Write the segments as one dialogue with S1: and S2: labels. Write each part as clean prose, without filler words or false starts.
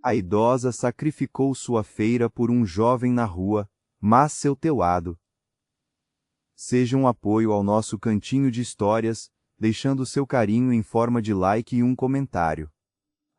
S1: A idosa sacrificou sua feira por um jovem na rua, mas seu telado. Seja um apoio ao nosso cantinho de histórias, deixando seu carinho em forma de like e um comentário.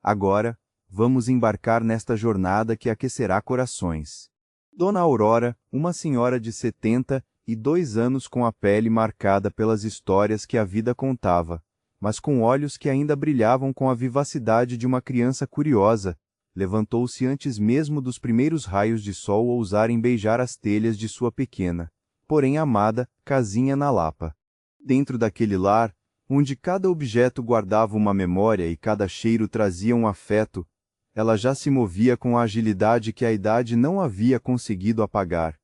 S1: Agora, vamos embarcar nesta jornada que aquecerá corações. Dona Aurora, uma senhora de 72 anos com a pele marcada pelas histórias que a vida contava, mas com olhos que ainda brilhavam com a vivacidade de uma criança curiosa, levantou-se antes mesmo dos primeiros raios de sol ousarem beijar as telhas de sua pequena, porém amada, casinha na Lapa. Dentro daquele lar, onde cada objeto guardava uma memória e cada cheiro trazia um afeto, ela já se movia com a agilidade que a idade não havia conseguido apagar.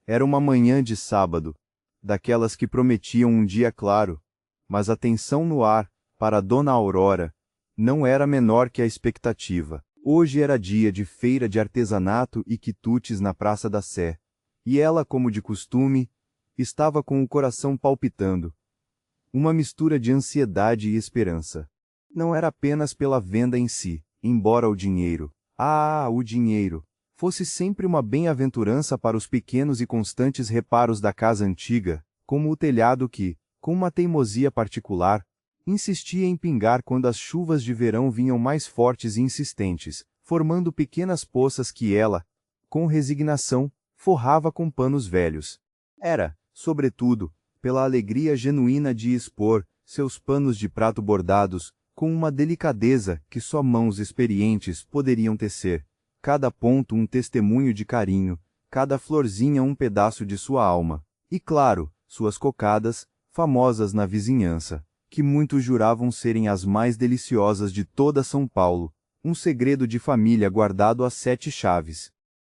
S1: Era uma manhã de sábado, daquelas que prometiam um dia claro, mas a tensão no ar, para Dona Aurora, não era menor que a expectativa. Hoje era dia de feira de artesanato e quitutes na Praça da Sé, e ela, como de costume, estava com o coração palpitando. Uma mistura de ansiedade e esperança. Não era apenas pela venda em si, embora o dinheiro, o dinheiro, fosse sempre uma bem-aventurança para os pequenos e constantes reparos da casa antiga, como o telhado que, com uma teimosia particular, insistia em pingar quando as chuvas de verão vinham mais fortes e insistentes, formando pequenas poças que ela, com resignação, forrava com panos velhos. Era, sobretudo, pela alegria genuína de expor seus panos de prato bordados, com uma delicadeza que só mãos experientes poderiam tecer, cada ponto um testemunho de carinho, cada florzinha um pedaço de sua alma, e claro, suas cocadas, famosas na vizinhança, que muitos juravam serem as mais deliciosas de toda São Paulo, um segredo de família guardado às 7 chaves.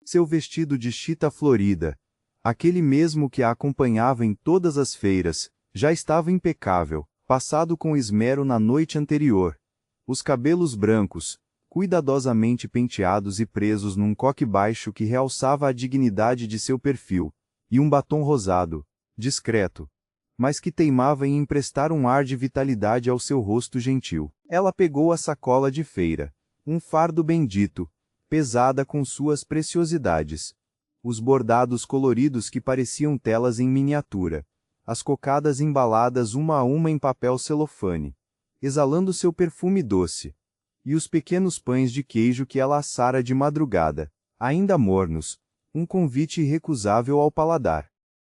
S1: Seu vestido de chita florida, aquele mesmo que a acompanhava em todas as feiras, já estava impecável, passado com esmero na noite anterior. Os cabelos brancos, cuidadosamente penteados e presos num coque baixo que realçava a dignidade de seu perfil, e um batom rosado, discreto, mas que teimava em emprestar um ar de vitalidade ao seu rosto gentil. Ela pegou a sacola de feira, um fardo bendito, pesada com suas preciosidades. Os bordados coloridos que pareciam telas em miniatura, as cocadas embaladas uma a uma em papel celofane, exalando seu perfume doce, e os pequenos pães de queijo que ela assara de madrugada, ainda mornos, um convite irrecusável ao paladar.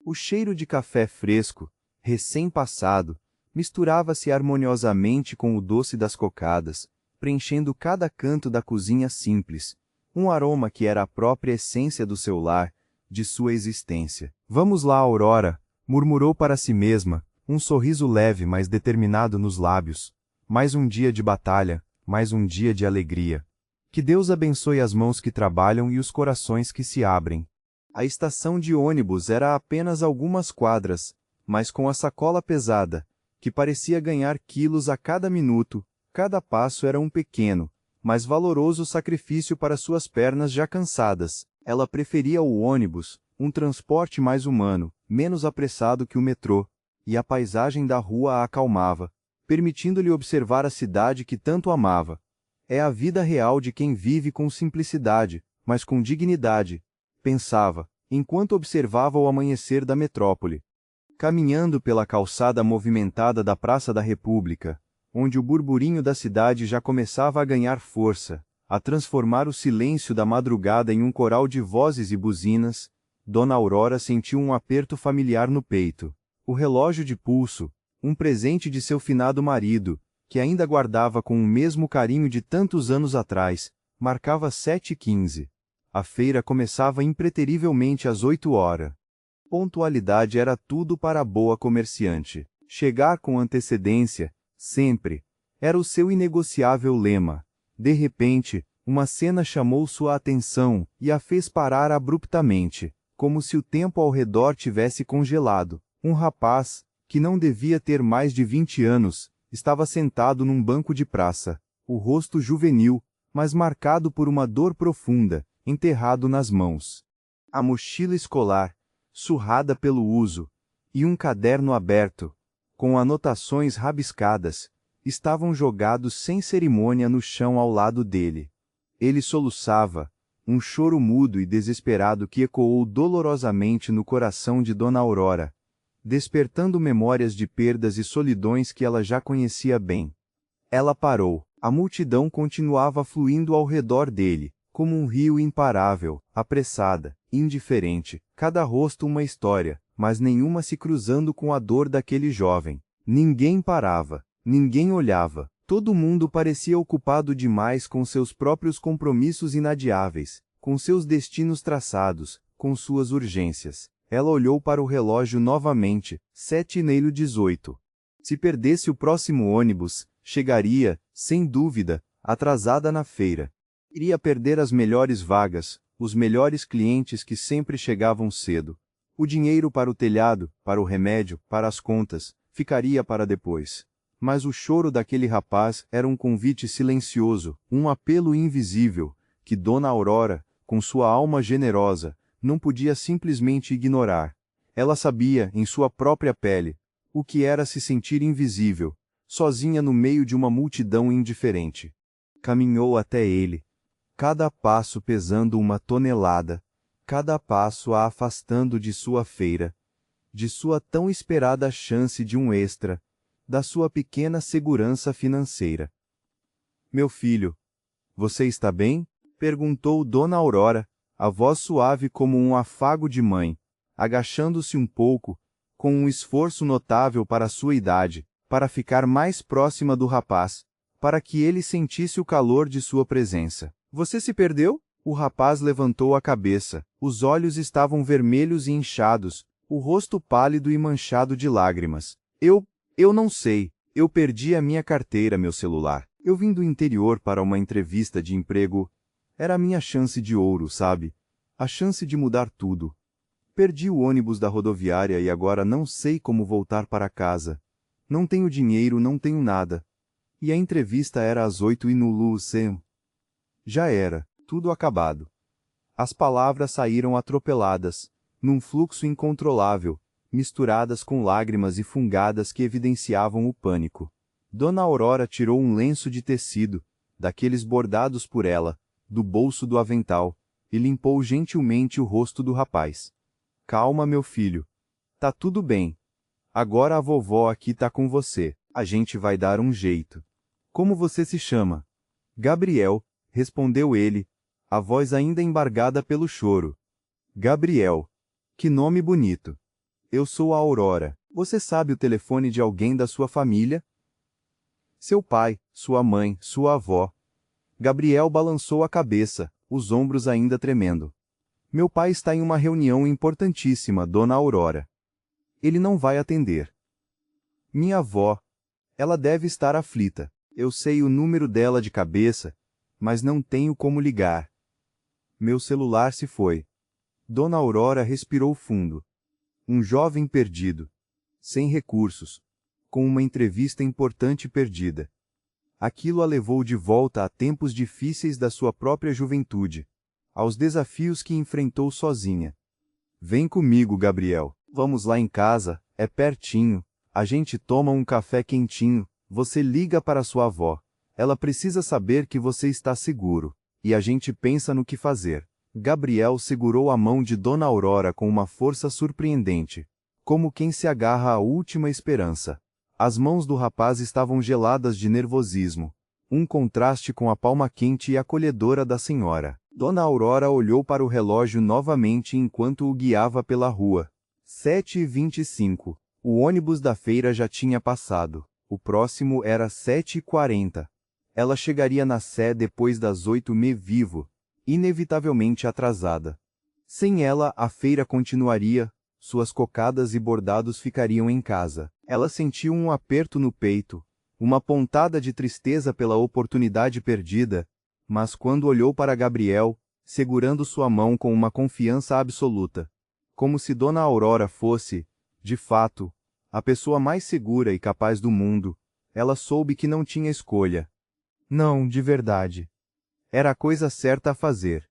S1: O cheiro de café fresco, recém-passado, misturava-se harmoniosamente com o doce das cocadas, preenchendo cada canto da cozinha simples, um aroma que era a própria essência do seu lar, de sua existência. Vamos lá, Aurora, murmurou para si mesma, um sorriso leve mas determinado nos lábios. Mais um dia de batalha, mais um dia de alegria. Que Deus abençoe as mãos que trabalham e os corações que se abrem. A estação de ônibus era a apenas algumas quadras, mas com a sacola pesada, que parecia ganhar quilos a cada minuto, cada passo era um pequeno, mas valoroso sacrifício para suas pernas já cansadas. Ela preferia o ônibus, um transporte mais humano, menos apressado que o metrô, e a paisagem da rua a acalmava, permitindo-lhe observar a cidade que tanto amava. É a vida real de quem vive com simplicidade, mas com dignidade, pensava, enquanto observava o amanhecer da metrópole. Caminhando pela calçada movimentada da Praça da República, onde o burburinho da cidade já começava a ganhar força, a transformar o silêncio da madrugada em um coral de vozes e buzinas, Dona Aurora sentiu um aperto familiar no peito. O relógio de pulso, um presente de seu finado marido, que ainda guardava com o mesmo carinho de tantos anos atrás, marcava 7h15. A feira começava impreterivelmente às 8h. Pontualidade era tudo para a boa comerciante. Chegar com antecedência, sempre, era o seu inegociável lema. De repente, uma cena chamou sua atenção e a fez parar abruptamente, como se o tempo ao redor tivesse congelado. Um rapaz, que não devia ter mais de 20 anos, estava sentado num banco de praça, o rosto juvenil, mas marcado por uma dor profunda, enterrado nas mãos. A mochila escolar, surrada pelo uso, e um caderno aberto, com anotações rabiscadas, estavam jogados sem cerimônia no chão ao lado dele. Ele soluçava, um choro mudo e desesperado que ecoou dolorosamente no coração de Dona Aurora, despertando memórias de perdas e solidões que ela já conhecia bem. Ela parou. A multidão continuava fluindo ao redor dele, como um rio imparável, apressada, indiferente, cada rosto uma história, mas nenhuma se cruzando com a dor daquele jovem. Ninguém parava, ninguém olhava, todo mundo parecia ocupado demais com seus próprios compromissos inadiáveis, com seus destinos traçados, com suas urgências. Ela olhou para o relógio novamente, 7h18. Se perdesse o próximo ônibus, chegaria, sem dúvida, atrasada na feira. Iria perder as melhores vagas, os melhores clientes que sempre chegavam cedo. O dinheiro para o telhado, para o remédio, para as contas, ficaria para depois. Mas o choro daquele rapaz era um convite silencioso, um apelo invisível, que Dona Aurora, com sua alma generosa, não podia simplesmente ignorar. Ela sabia, em sua própria pele, o que era se sentir invisível, sozinha no meio de uma multidão indiferente. Caminhou até ele, cada passo pesando uma tonelada, cada passo a afastando de sua feira, de sua tão esperada chance de um extra, da sua pequena segurança financeira. Meu filho, você está bem? Perguntou Dona Aurora, a voz suave como um afago de mãe, agachando-se um pouco, com um esforço notável para sua idade, para ficar mais próxima do rapaz, para que ele sentisse o calor de sua presença. Você se perdeu? O rapaz levantou a cabeça, os olhos estavam vermelhos e inchados, o rosto pálido e manchado de lágrimas. Eu não sei, eu perdi a minha carteira, meu celular. Eu vim do interior para uma entrevista de emprego. Era a minha chance de ouro, sabe? A chance de mudar tudo. Perdi o ônibus da rodoviária e agora não sei como voltar para casa. Não tenho dinheiro, não tenho nada. E a entrevista era às 8 e no Lucem. Já era, tudo acabado. As palavras saíram atropeladas, num fluxo incontrolável, misturadas com lágrimas e fungadas que evidenciavam o pânico. Dona Aurora tirou um lenço de tecido, daqueles bordados por ela, do bolso do avental, e limpou gentilmente o rosto do rapaz. Calma, meu filho. Tá tudo bem. Agora a vovó aqui tá com você. A gente vai dar um jeito. Como você se chama? Gabriel, respondeu ele, a voz ainda embargada pelo choro. Gabriel. Que nome bonito. Eu sou a Aurora. Você sabe o telefone de alguém da sua família? Seu pai, sua mãe, sua avó. Gabriel balançou a cabeça, os ombros ainda tremendo. Meu pai está em uma reunião importantíssima, Dona Aurora. Ele não vai atender. Minha avó. Ela deve estar aflita. Eu sei o número dela de cabeça, mas não tenho como ligar. Meu celular se foi. Dona Aurora respirou fundo. Um jovem perdido. Sem recursos. Com uma entrevista importante perdida. Aquilo a levou de volta a tempos difíceis da sua própria juventude, aos desafios que enfrentou sozinha. Vem comigo, Gabriel. Vamos lá em casa, é pertinho. A gente toma um café quentinho. Você liga para sua avó. Ela precisa saber que você está seguro. E a gente pensa no que fazer. Gabriel segurou a mão de Dona Aurora com uma força surpreendente, como quem se agarra à última esperança. As mãos do rapaz estavam geladas de nervosismo, um contraste com a palma quente e acolhedora da senhora. Dona Aurora olhou para o relógio novamente enquanto o guiava pela rua. 7h25. O ônibus da feira já tinha passado. O próximo era 7h40. Ela chegaria na Sé depois das 8h vivo, inevitavelmente atrasada. Sem ela, a feira continuaria, suas cocadas e bordados ficariam em casa. Ela sentiu um aperto no peito, uma pontada de tristeza pela oportunidade perdida, mas quando olhou para Gabriel, segurando sua mão com uma confiança absoluta, como se Dona Aurora fosse, de fato, a pessoa mais segura e capaz do mundo, ela soube que não tinha escolha. Não, de verdade. Era a coisa certa a fazer.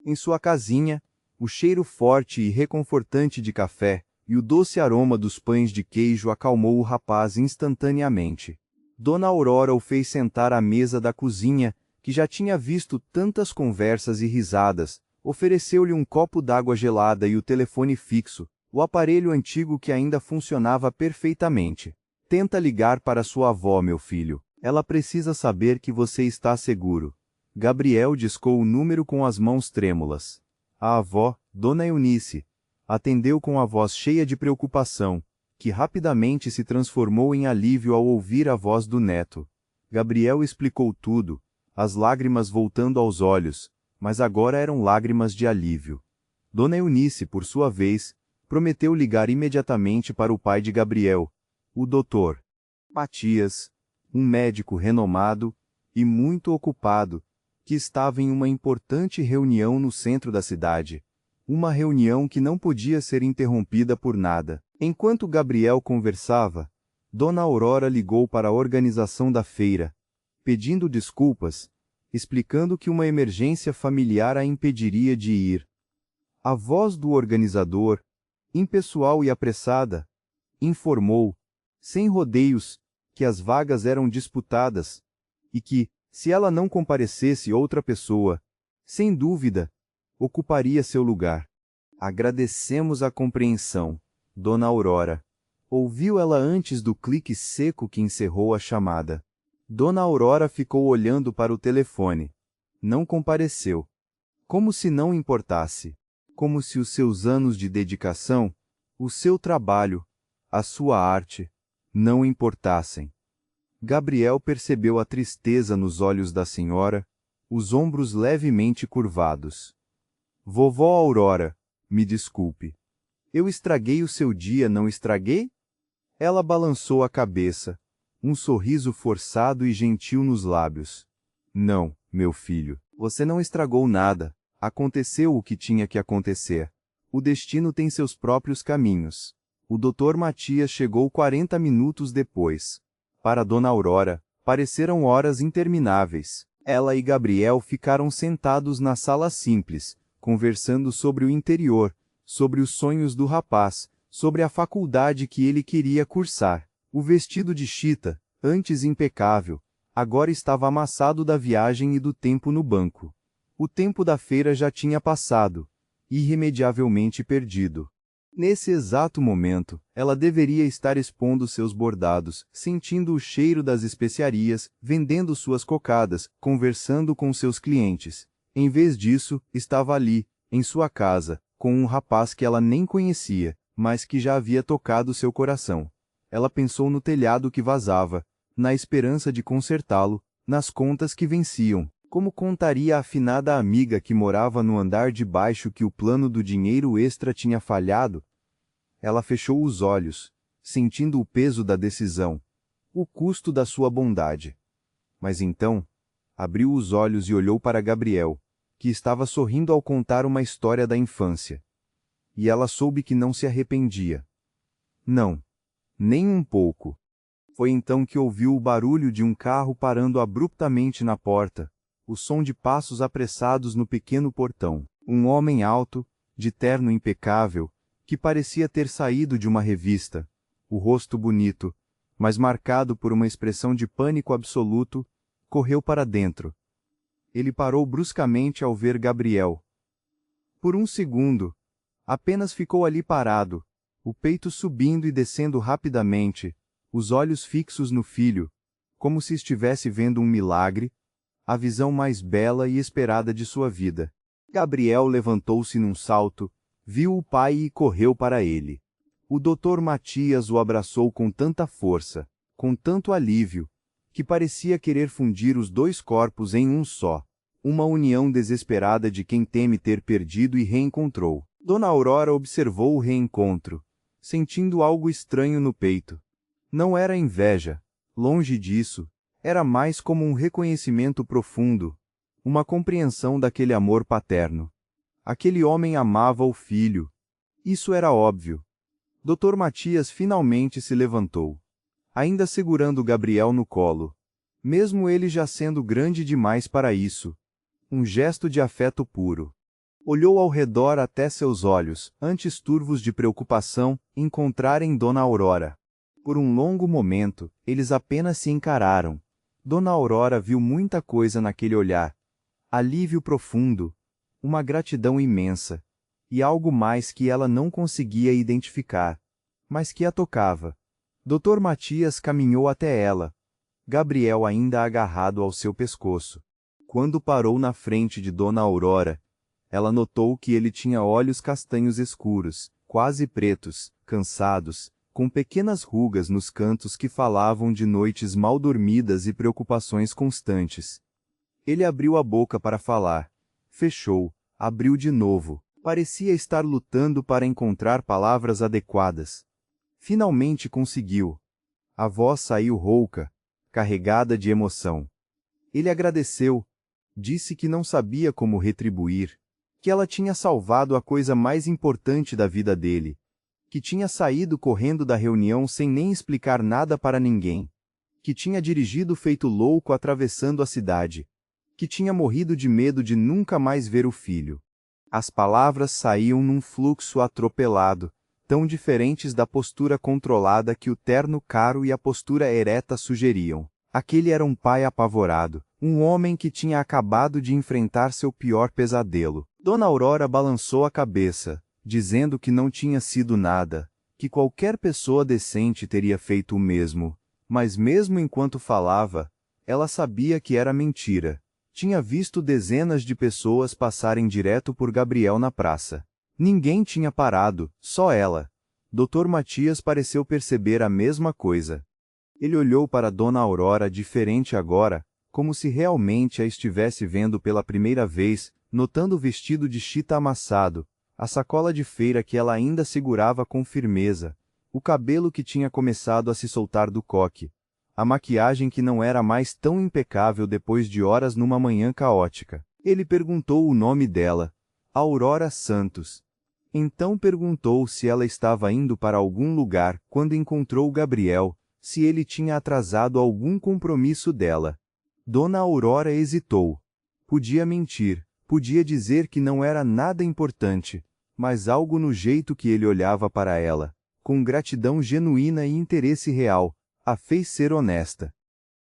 S1: Em sua casinha, o cheiro forte e reconfortante de café e o doce aroma dos pães de queijo acalmou o rapaz instantaneamente. Dona Aurora o fez sentar à mesa da cozinha, que já tinha visto tantas conversas e risadas, ofereceu-lhe um copo d'água gelada e o telefone fixo, o aparelho antigo que ainda funcionava perfeitamente. Tenta ligar para sua avó, meu filho. Ela precisa saber que você está seguro. Gabriel discou o número com as mãos trêmulas. A avó, Dona Eunice, atendeu com a voz cheia de preocupação, que rapidamente se transformou em alívio ao ouvir a voz do neto. Gabriel explicou tudo, as lágrimas voltando aos olhos, mas agora eram lágrimas de alívio. Dona Eunice, por sua vez, prometeu ligar imediatamente para o pai de Gabriel, o Dr. Matias, um médico renomado e muito ocupado, que estava em uma importante reunião no centro da cidade. Uma reunião que não podia ser interrompida por nada. Enquanto Gabriel conversava, Dona Aurora ligou para a organização da feira, pedindo desculpas, explicando que uma emergência familiar a impediria de ir. A voz do organizador, impessoal e apressada, informou, sem rodeios, que as vagas eram disputadas, e que, se ela não comparecesse outra pessoa, sem dúvida, ocuparia seu lugar. Agradecemos a compreensão, Dona Aurora. Ouviu ela antes do clique seco que encerrou a chamada. Dona Aurora ficou olhando para o telefone. Não compareceu. Como se não importasse. Como se os seus anos de dedicação, o seu trabalho, a sua arte, não importassem. Gabriel percebeu a tristeza nos olhos da senhora, os ombros levemente curvados. Vovó Aurora, me desculpe. Eu estraguei o seu dia, não estraguei? Ela balançou a cabeça, um sorriso forçado e gentil nos lábios. Não, meu filho, você não estragou nada. Aconteceu o que tinha que acontecer. O destino tem seus próprios caminhos. O Dr. Matias chegou 40 minutos depois. Para Dona Aurora, pareceram horas intermináveis. Ela e Gabriel ficaram sentados na sala simples, conversando sobre o interior, sobre os sonhos do rapaz, sobre a faculdade que ele queria cursar. O vestido de chita, antes impecável, agora estava amassado da viagem e do tempo no banco. O tempo da feira já tinha passado, irremediavelmente perdido. Nesse exato momento, ela deveria estar expondo seus bordados, sentindo o cheiro das especiarias, vendendo suas cocadas, conversando com seus clientes. Em vez disso, estava ali, em sua casa, com um rapaz que ela nem conhecia, mas que já havia tocado seu coração. Ela pensou no telhado que vazava, na esperança de consertá-lo, nas contas que venciam. Como contaria a afinada amiga que morava no andar de baixo que o plano do dinheiro extra tinha falhado? Ela fechou os olhos, sentindo o peso da decisão, o custo da sua bondade. Mas então, abriu os olhos e olhou para Gabriel, que estava sorrindo ao contar uma história da infância. E ela soube que não se arrependia. Não, nem um pouco. Foi então que ouviu o barulho de um carro parando abruptamente na porta, o som de passos apressados no pequeno portão. Um homem alto, de terno impecável, que parecia ter saído de uma revista, o rosto bonito, mas marcado por uma expressão de pânico absoluto, correu para dentro. Ele parou bruscamente ao ver Gabriel. Por um segundo, apenas ficou ali parado, o peito subindo e descendo rapidamente, os olhos fixos no filho, como se estivesse vendo um milagre, a visão mais bela e esperada de sua vida. Gabriel levantou-se num salto, viu o pai e correu para ele. O Dr. Matias o abraçou com tanta força, com tanto alívio, que parecia querer fundir os dois corpos em um só, uma união desesperada de quem teme ter perdido e reencontrou. Dona Aurora observou o reencontro, sentindo algo estranho no peito. Não era inveja, longe disso, era mais como um reconhecimento profundo, uma compreensão daquele amor paterno. Aquele homem amava o filho. Isso era óbvio. Dr. Matias finalmente se levantou, ainda segurando Gabriel no colo, mesmo ele já sendo grande demais para isso. Um gesto de afeto puro. Olhou ao redor até seus olhos, antes turvos de preocupação, encontrarem Dona Aurora. Por um longo momento, eles apenas se encararam, Dona Aurora viu muita coisa naquele olhar. Alívio profundo, uma gratidão imensa, e algo mais que ela não conseguia identificar, mas que a tocava. Dr. Matias caminhou até ela, Gabriel ainda agarrado ao seu pescoço. Quando parou na frente de Dona Aurora, ela notou que ele tinha olhos castanhos escuros, quase pretos, cansados, com pequenas rugas nos cantos que falavam de noites mal dormidas e preocupações constantes. Ele abriu a boca para falar, fechou, abriu de novo, parecia estar lutando para encontrar palavras adequadas. Finalmente conseguiu. A voz saiu rouca, carregada de emoção. Ele agradeceu, disse que não sabia como retribuir, que ela tinha salvado a coisa mais importante da vida dele, que tinha saído correndo da reunião sem nem explicar nada para ninguém, que tinha dirigido feito louco atravessando a cidade, que tinha morrido de medo de nunca mais ver o filho. As palavras saíam num fluxo atropelado, tão diferentes da postura controlada que o terno caro e a postura ereta sugeriam. Aquele era um pai apavorado, um homem que tinha acabado de enfrentar seu pior pesadelo. Dona Aurora balançou a cabeça, dizendo que não tinha sido nada, que qualquer pessoa decente teria feito o mesmo, mas mesmo enquanto falava, ela sabia que era mentira. Tinha visto dezenas de pessoas passarem direto por Gabriel na praça. Ninguém tinha parado, só ela. Dr. Matias pareceu perceber a mesma coisa. Ele olhou para Dona Aurora diferente agora, como se realmente a estivesse vendo pela primeira vez, notando o vestido de chita amassado, a sacola de feira que ela ainda segurava com firmeza, o cabelo que tinha começado a se soltar do coque, a maquiagem que não era mais tão impecável depois de horas numa manhã caótica. Ele perguntou o nome dela, Aurora Santos. Então perguntou se ela estava indo para algum lugar quando encontrou Gabriel, se ele tinha atrasado algum compromisso dela. Dona Aurora hesitou. Podia mentir, podia dizer que não era nada importante, mas algo no jeito que ele olhava para ela, com gratidão genuína e interesse real, a fez ser honesta.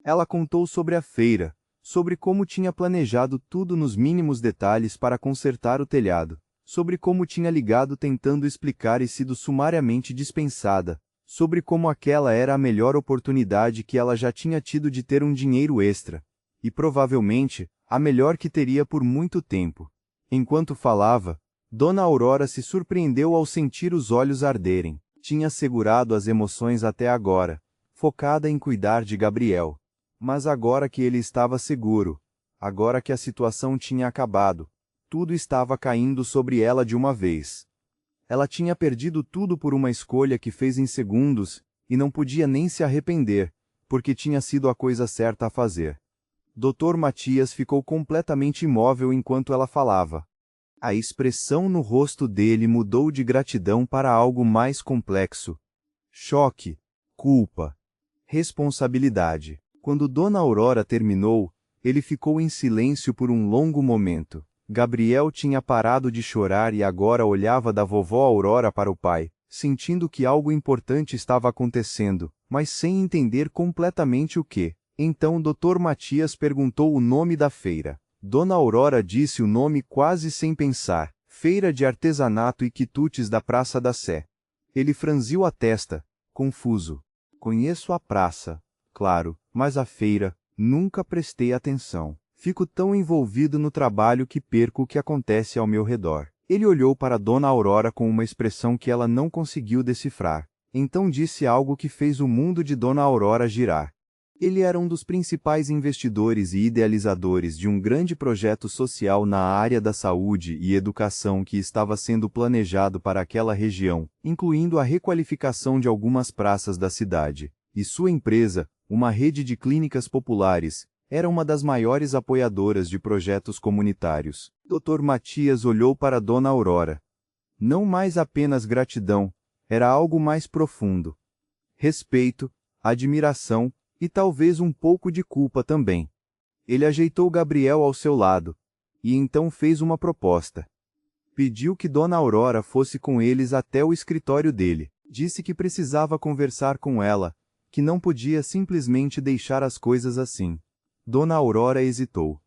S1: Ela contou sobre a feira, sobre como tinha planejado tudo nos mínimos detalhes para consertar o telhado, sobre como tinha ligado tentando explicar e sido sumariamente dispensada, sobre como aquela era a melhor oportunidade que ela já tinha tido de ter um dinheiro extra, e provavelmente, a melhor que teria por muito tempo. Enquanto falava, Dona Aurora se surpreendeu ao sentir os olhos arderem. Tinha segurado as emoções até agora, focada em cuidar de Gabriel. Mas agora que ele estava seguro, agora que a situação tinha acabado, tudo estava caindo sobre ela de uma vez. Ela tinha perdido tudo por uma escolha que fez em segundos, e não podia nem se arrepender, porque tinha sido a coisa certa a fazer. Dr. Matias ficou completamente imóvel enquanto ela falava. A expressão no rosto dele mudou de gratidão para algo mais complexo. Choque, culpa, responsabilidade. Quando Dona Aurora terminou, ele ficou em silêncio por um longo momento. Gabriel tinha parado de chorar e agora olhava da vovó Aurora para o pai, sentindo que algo importante estava acontecendo, mas sem entender completamente o que. Então Dr. Matias perguntou o nome da feira. Dona Aurora disse o nome quase sem pensar, Feira de Artesanato e Quitutes da Praça da Sé. Ele franziu a testa, confuso. Conheço a praça, claro, mas a feira, nunca prestei atenção. Fico tão envolvido no trabalho que perco o que acontece ao meu redor. Ele olhou para Dona Aurora com uma expressão que ela não conseguiu decifrar. Então disse algo que fez o mundo de Dona Aurora girar. Ele era um dos principais investidores e idealizadores de um grande projeto social na área da saúde e educação que estava sendo planejado para aquela região, incluindo a requalificação de algumas praças da cidade. E sua empresa, uma rede de clínicas populares, era uma das maiores apoiadoras de projetos comunitários. Dr. Matias olhou para Dona Aurora. Não mais apenas gratidão, era algo mais profundo. Respeito, admiração, e talvez um pouco de culpa também. Ele ajeitou Gabriel ao seu lado, e então fez uma proposta. Pediu que Dona Aurora fosse com eles até o escritório dele. Disse que precisava conversar com ela, que não podia simplesmente deixar as coisas assim. Dona Aurora hesitou.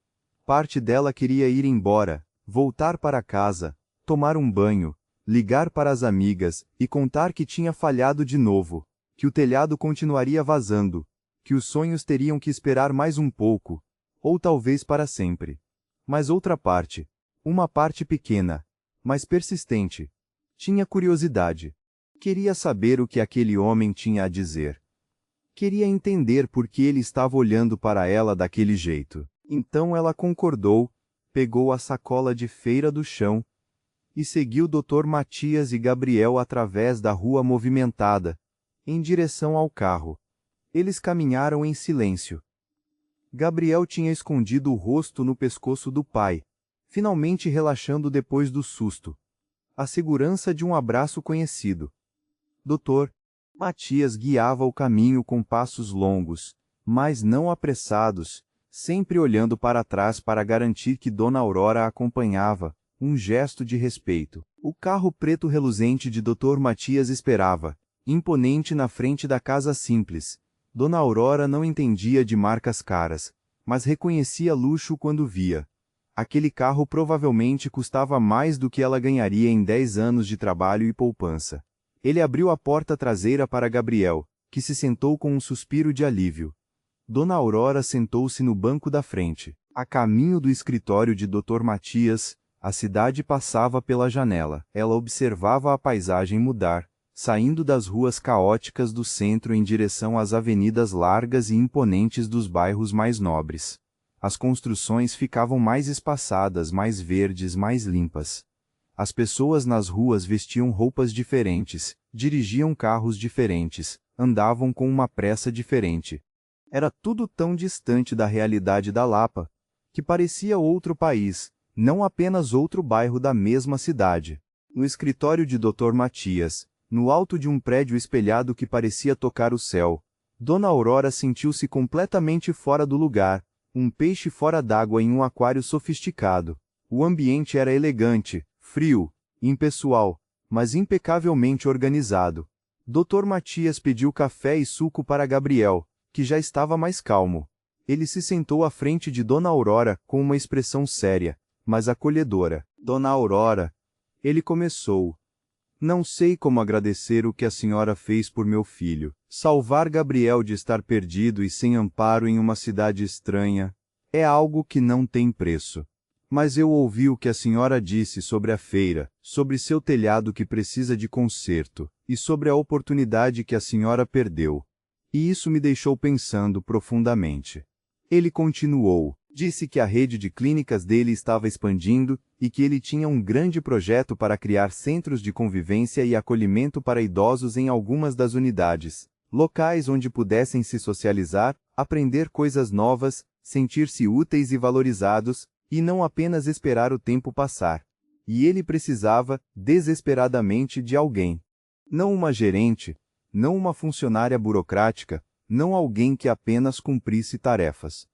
S1: Parte dela queria ir embora, voltar para casa, tomar um banho, ligar para as amigas e contar que tinha falhado de novo, que o telhado continuaria vazando, que os sonhos teriam que esperar mais um pouco, ou talvez para sempre. Mas outra parte, uma parte pequena, mas persistente, tinha curiosidade. Queria saber o que aquele homem tinha a dizer. Queria entender por que ele estava olhando para ela daquele jeito. Então ela concordou, pegou a sacola de feira do chão e seguiu Dr. Matias e Gabriel através da rua movimentada, em direção ao carro. Eles caminharam em silêncio. Gabriel tinha escondido o rosto no pescoço do pai, finalmente relaxando depois do susto. A segurança de um abraço conhecido. Dr. Matias guiava o caminho com passos longos, mas não apressados, sempre olhando para trás para garantir que Dona Aurora a acompanhava, um gesto de respeito. O carro preto reluzente de Dr. Matias esperava, imponente na frente da casa simples. Dona Aurora não entendia de marcas caras, mas reconhecia luxo quando via. Aquele carro provavelmente custava mais do que ela ganharia em 10 anos de trabalho e poupança. Ele abriu a porta traseira para Gabriel, que se sentou com um suspiro de alívio. Dona Aurora sentou-se no banco da frente. A caminho do escritório de Dr. Matias, a cidade passava pela janela. Ela observava a paisagem mudar, saindo das ruas caóticas do centro em direção às avenidas largas e imponentes dos bairros mais nobres. As construções ficavam mais espaçadas, mais verdes, mais limpas. As pessoas nas ruas vestiam roupas diferentes, dirigiam carros diferentes, andavam com uma pressa diferente. Era tudo tão distante da realidade da Lapa, que parecia outro país, não apenas outro bairro da mesma cidade. No escritório de Dr. Matias, no alto de um prédio espelhado que parecia tocar o céu, Dona Aurora sentiu-se completamente fora do lugar, um peixe fora d'água em um aquário sofisticado. O ambiente era elegante, frio, impessoal, mas impecavelmente organizado. Dr. Matias pediu café e suco para Gabriel, que já estava mais calmo. Ele se sentou à frente de Dona Aurora com uma expressão séria, mas acolhedora. Dona Aurora, ele começou. Não sei como agradecer o que a senhora fez por meu filho. Salvar Gabriel de estar perdido e sem amparo em uma cidade estranha é algo que não tem preço. Mas eu ouvi o que a senhora disse sobre a feira, sobre seu telhado que precisa de conserto, e sobre a oportunidade que a senhora perdeu. E isso me deixou pensando profundamente. Ele continuou. Disse que a rede de clínicas dele estava expandindo e que ele tinha um grande projeto para criar centros de convivência e acolhimento para idosos em algumas das unidades, locais onde pudessem se socializar, aprender coisas novas, sentir-se úteis e valorizados, e não apenas esperar o tempo passar. E ele precisava, desesperadamente, de alguém. Não uma gerente, não uma funcionária burocrática, não alguém que apenas cumprisse tarefas.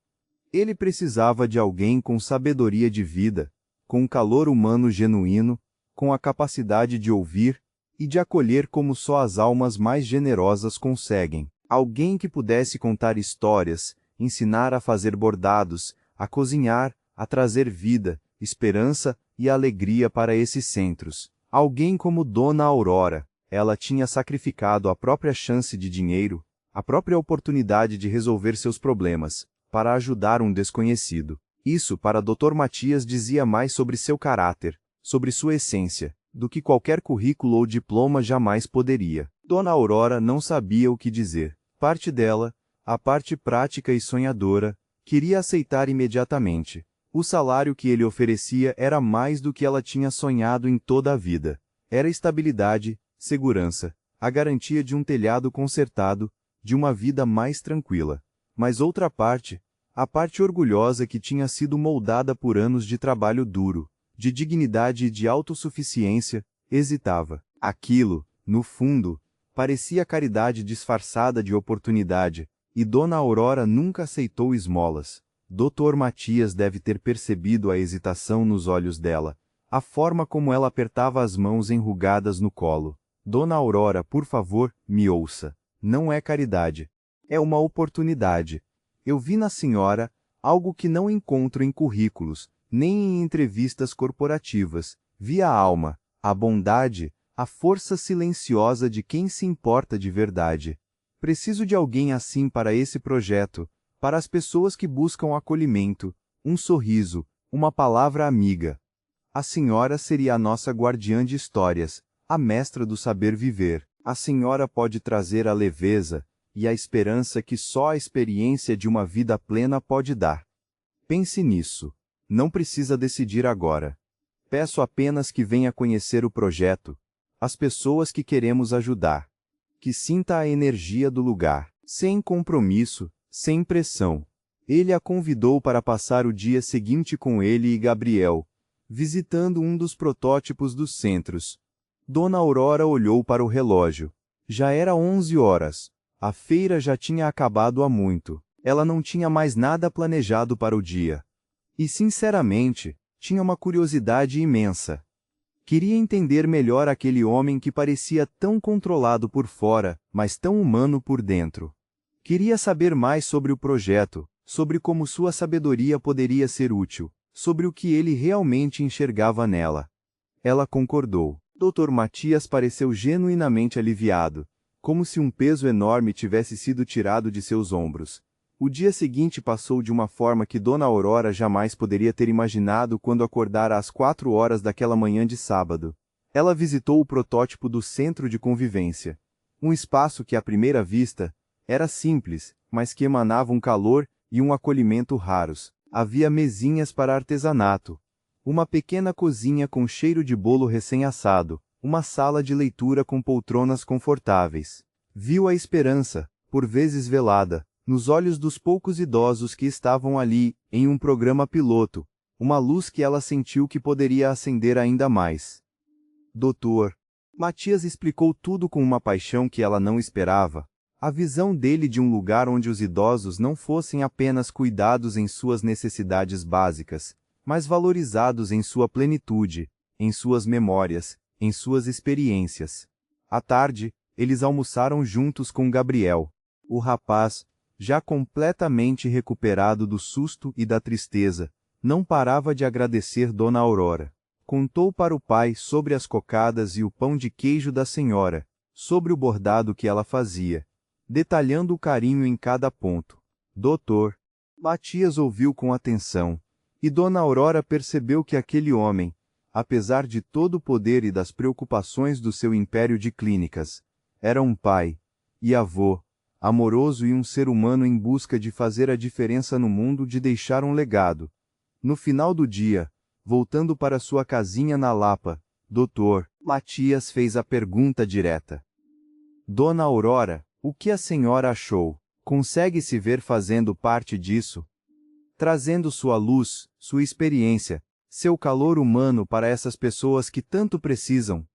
S1: Ele precisava de alguém com sabedoria de vida, com calor humano genuíno, com a capacidade de ouvir e de acolher como só as almas mais generosas conseguem. Alguém que pudesse contar histórias, ensinar a fazer bordados, a cozinhar, a trazer vida, esperança e alegria para esses centros. Alguém como Dona Aurora. Ela tinha sacrificado a própria chance de dinheiro, a própria oportunidade de resolver seus problemas, para ajudar um desconhecido. Isso para Dr. Matias dizia mais sobre seu caráter, sobre sua essência, do que qualquer currículo ou diploma jamais poderia. Dona Aurora não sabia o que dizer. Parte dela, a parte prática e sonhadora, queria aceitar imediatamente. O salário que ele oferecia era mais do que ela tinha sonhado em toda a vida. Era estabilidade, segurança, a garantia de um telhado consertado, de uma vida mais tranquila. Mas outra parte, a parte orgulhosa que tinha sido moldada por anos de trabalho duro, de dignidade e de autossuficiência, hesitava. Aquilo, no fundo, parecia caridade disfarçada de oportunidade, e Dona Aurora nunca aceitou esmolas. Dr. Matias deve ter percebido a hesitação nos olhos dela, a forma como ela apertava as mãos enrugadas no colo. Dona Aurora, por favor, me ouça. Não é caridade. É uma oportunidade. Eu vi na senhora algo que não encontro em currículos, nem em entrevistas corporativas. Vi a alma, a bondade, a força silenciosa de quem se importa de verdade. Preciso de alguém assim para esse projeto, para as pessoas que buscam acolhimento, um sorriso, uma palavra amiga. A senhora seria a nossa guardiã de histórias, a mestra do saber viver. A senhora pode trazer a leveza e a esperança que só a experiência de uma vida plena pode dar. Pense nisso. Não precisa decidir agora. Peço apenas que venha conhecer o projeto, as pessoas que queremos ajudar. Que sinta a energia do lugar, sem compromisso, sem pressão. Ele a convidou para passar o dia seguinte com ele e Gabriel, visitando um dos protótipos dos centros. Dona Aurora olhou para o relógio. Já era 11 horas. A feira já tinha acabado há muito. Ela não tinha mais nada planejado para o dia. E, sinceramente, tinha uma curiosidade imensa. Queria entender melhor aquele homem que parecia tão controlado por fora, mas tão humano por dentro. Queria saber mais sobre o projeto, sobre como sua sabedoria poderia ser útil, sobre o que ele realmente enxergava nela. Ela concordou. Dr. Matias pareceu genuinamente aliviado, como se um peso enorme tivesse sido tirado de seus ombros. O dia seguinte passou de uma forma que Dona Aurora jamais poderia ter imaginado quando acordara às 4 horas daquela manhã de sábado. Ela visitou o protótipo do Centro de Convivência. Um espaço que, à primeira vista, era simples, mas que emanava um calor e um acolhimento raros. Havia mesinhas para artesanato, uma pequena cozinha com cheiro de bolo recém-assado, uma sala de leitura com poltronas confortáveis. Viu a esperança, por vezes velada, nos olhos dos poucos idosos que estavam ali, em um programa piloto, uma luz que ela sentiu que poderia acender ainda mais. Doutor. Matias explicou tudo com uma paixão que ela não esperava. A visão dele de um lugar onde os idosos não fossem apenas cuidados em suas necessidades básicas, mas valorizados em sua plenitude, em suas memórias, em suas experiências. À tarde, eles almoçaram juntos com Gabriel. O rapaz, já completamente recuperado do susto e da tristeza, não parava de agradecer Dona Aurora. Contou para o pai sobre as cocadas e o pão de queijo da senhora, sobre o bordado que ela fazia, detalhando o carinho em cada ponto. Doutor. Matias ouviu com atenção, e Dona Aurora percebeu que aquele homem, apesar de todo o poder e das preocupações do seu império de clínicas, era um pai e avô, amoroso e um ser humano em busca de fazer a diferença no mundo, de deixar um legado. No final do dia, voltando para sua casinha na Lapa, Dr. Matias fez a pergunta direta. Dona Aurora, o que a senhora achou? Consegue se ver fazendo parte disso? Trazendo sua luz, sua experiência, seu calor humano para essas pessoas que tanto precisam?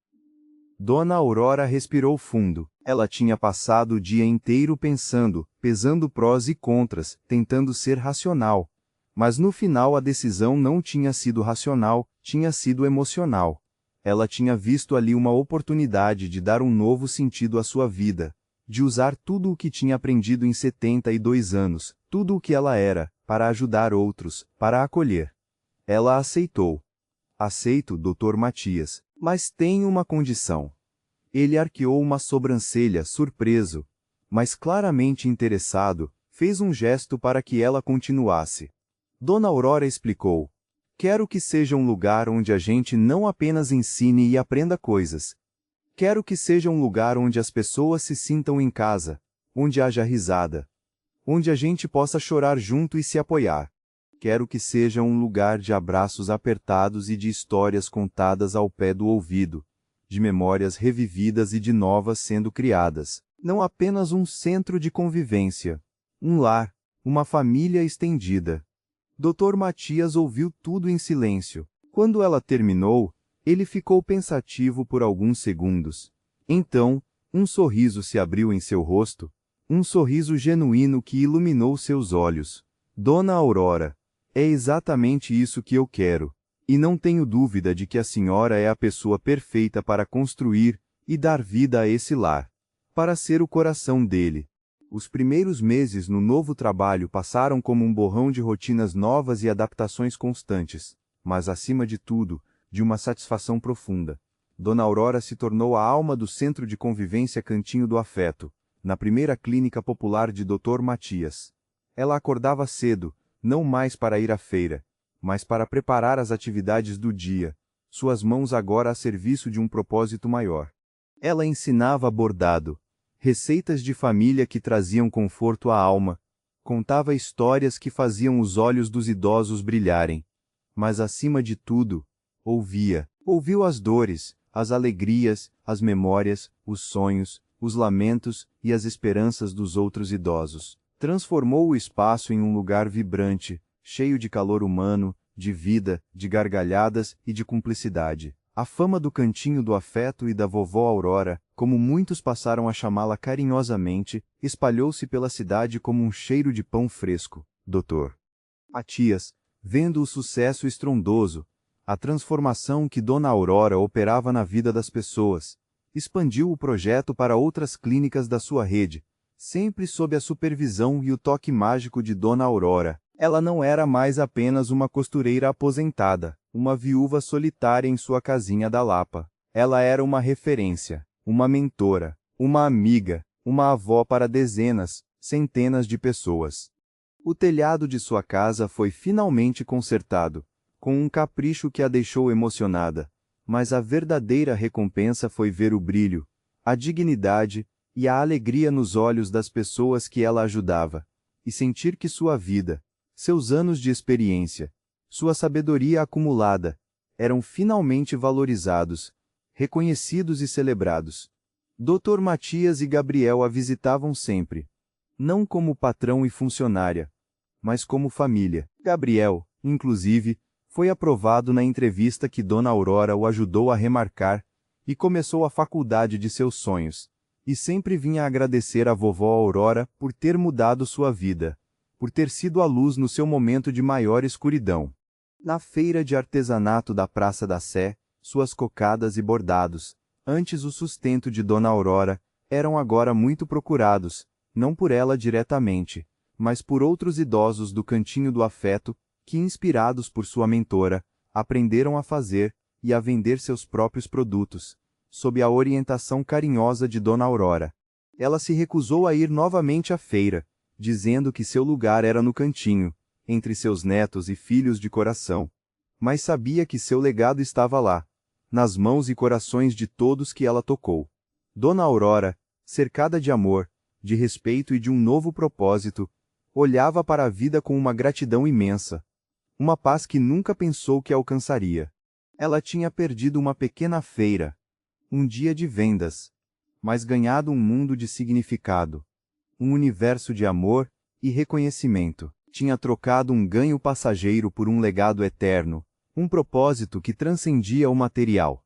S1: Dona Aurora respirou fundo. Ela tinha passado o dia inteiro pensando, pesando prós e contras, tentando ser racional. Mas no final a decisão não tinha sido racional, tinha sido emocional. Ela tinha visto ali uma oportunidade de dar um novo sentido à sua vida, de usar tudo o que tinha aprendido em 72 anos, tudo o que ela era, para ajudar outros, para acolher. Ela aceitou. Aceito, Dr. Matias, mas tenho uma condição. Ele arqueou uma sobrancelha, surpreso, mas claramente interessado, fez um gesto para que ela continuasse. Dona Aurora explicou. Quero que seja um lugar onde a gente não apenas ensine e aprenda coisas. Quero que seja um lugar onde as pessoas se sintam em casa, onde haja risada, onde a gente possa chorar junto e se apoiar. Quero que seja um lugar de abraços apertados e de histórias contadas ao pé do ouvido, de memórias revividas e de novas sendo criadas. Não apenas um centro de convivência, um lar, uma família estendida. Dr. Matias ouviu tudo em silêncio. Quando ela terminou, ele ficou pensativo por alguns segundos. Então, um sorriso se abriu em seu rosto, um sorriso genuíno que iluminou seus olhos. Dona Aurora, é exatamente isso que eu quero. E não tenho dúvida de que a senhora é a pessoa perfeita para construir e dar vida a esse lar. Para ser o coração dele. Os primeiros meses no novo trabalho passaram como um borrão de rotinas novas e adaptações constantes, mas acima de tudo, de uma satisfação profunda. Dona Aurora se tornou a alma do Centro de Convivência Cantinho do Afeto, na primeira clínica popular de Dr. Matias. Ela acordava cedo, não mais para ir à feira, mas para preparar as atividades do dia, suas mãos agora a serviço de um propósito maior. Ela ensinava bordado, receitas de família que traziam conforto à alma, contava histórias que faziam os olhos dos idosos brilharem, mas acima de tudo, ouviu as dores, as alegrias, as memórias, os sonhos, os lamentos e as esperanças dos outros idosos. Transformou o espaço em um lugar vibrante, cheio de calor humano, de vida, de gargalhadas e de cumplicidade. A fama do Cantinho do Afeto e da Vovó Aurora, como muitos passaram a chamá-la carinhosamente, espalhou-se pela cidade como um cheiro de pão fresco. Dr. Matias, vendo o sucesso estrondoso, a transformação que Dona Aurora operava na vida das pessoas, expandiu o projeto para outras clínicas da sua rede, sempre sob a supervisão e o toque mágico de Dona Aurora. Ela não era mais apenas uma costureira aposentada, uma viúva solitária em sua casinha da Lapa. Ela era uma referência, uma mentora, uma amiga, uma avó para dezenas, centenas de pessoas. O telhado de sua casa foi finalmente consertado, com um capricho que a deixou emocionada, mas a verdadeira recompensa foi ver o brilho, a dignidade e a alegria nos olhos das pessoas que ela ajudava, e sentir que sua vida, seus anos de experiência, sua sabedoria acumulada, eram finalmente valorizados, reconhecidos e celebrados. Dr. Matias e Gabriel a visitavam sempre, não como patrão e funcionária, mas como família. Gabriel, inclusive, foi aprovado na entrevista que Dona Aurora o ajudou a remarcar e começou a faculdade de seus sonhos, e sempre vinha agradecer à vovó Aurora por ter mudado sua vida, por ter sido a luz no seu momento de maior escuridão. Na feira de artesanato da Praça da Sé, suas cocadas e bordados, antes o sustento de Dona Aurora, eram agora muito procurados, não por ela diretamente, mas por outros idosos do Cantinho do Afeto, que, inspirados por sua mentora, aprenderam a fazer e a vender seus próprios produtos, sob a orientação carinhosa de Dona Aurora. Ela se recusou a ir novamente à feira, dizendo que seu lugar era no cantinho, entre seus netos e filhos de coração. Mas sabia que seu legado estava lá, nas mãos e corações de todos que ela tocou. Dona Aurora, cercada de amor, de respeito e de um novo propósito, olhava para a vida com uma gratidão imensa, uma paz que nunca pensou que alcançaria. Ela tinha perdido uma pequena feira, um dia de vendas, mas ganhado um mundo de significado, um universo de amor e reconhecimento. Tinha trocado um ganho passageiro por um legado eterno, um propósito que transcendia o material.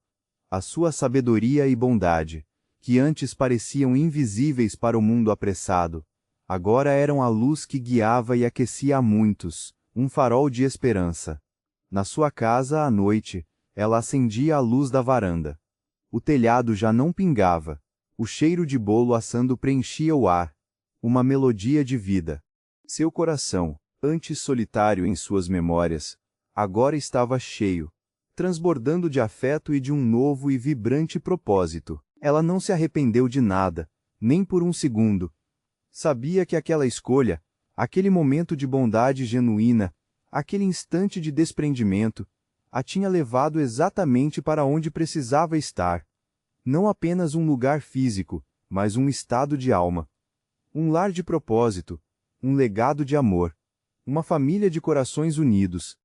S1: A sua sabedoria e bondade, que antes pareciam invisíveis para o mundo apressado, agora eram a luz que guiava e aquecia a muitos, um farol de esperança. Na sua casa, à noite, ela acendia a luz da varanda. O telhado já não pingava, o cheiro de bolo assando preenchia o ar, uma melodia de vida. Seu coração, antes solitário em suas memórias, agora estava cheio, transbordando de afeto e de um novo e vibrante propósito. Ela não se arrependeu de nada, nem por um segundo. Sabia que aquela escolha, aquele momento de bondade genuína, aquele instante de desprendimento, a tinha levado exatamente para onde precisava estar. Não apenas um lugar físico, mas um estado de alma. Um lar de propósito, um legado de amor, uma família de corações unidos.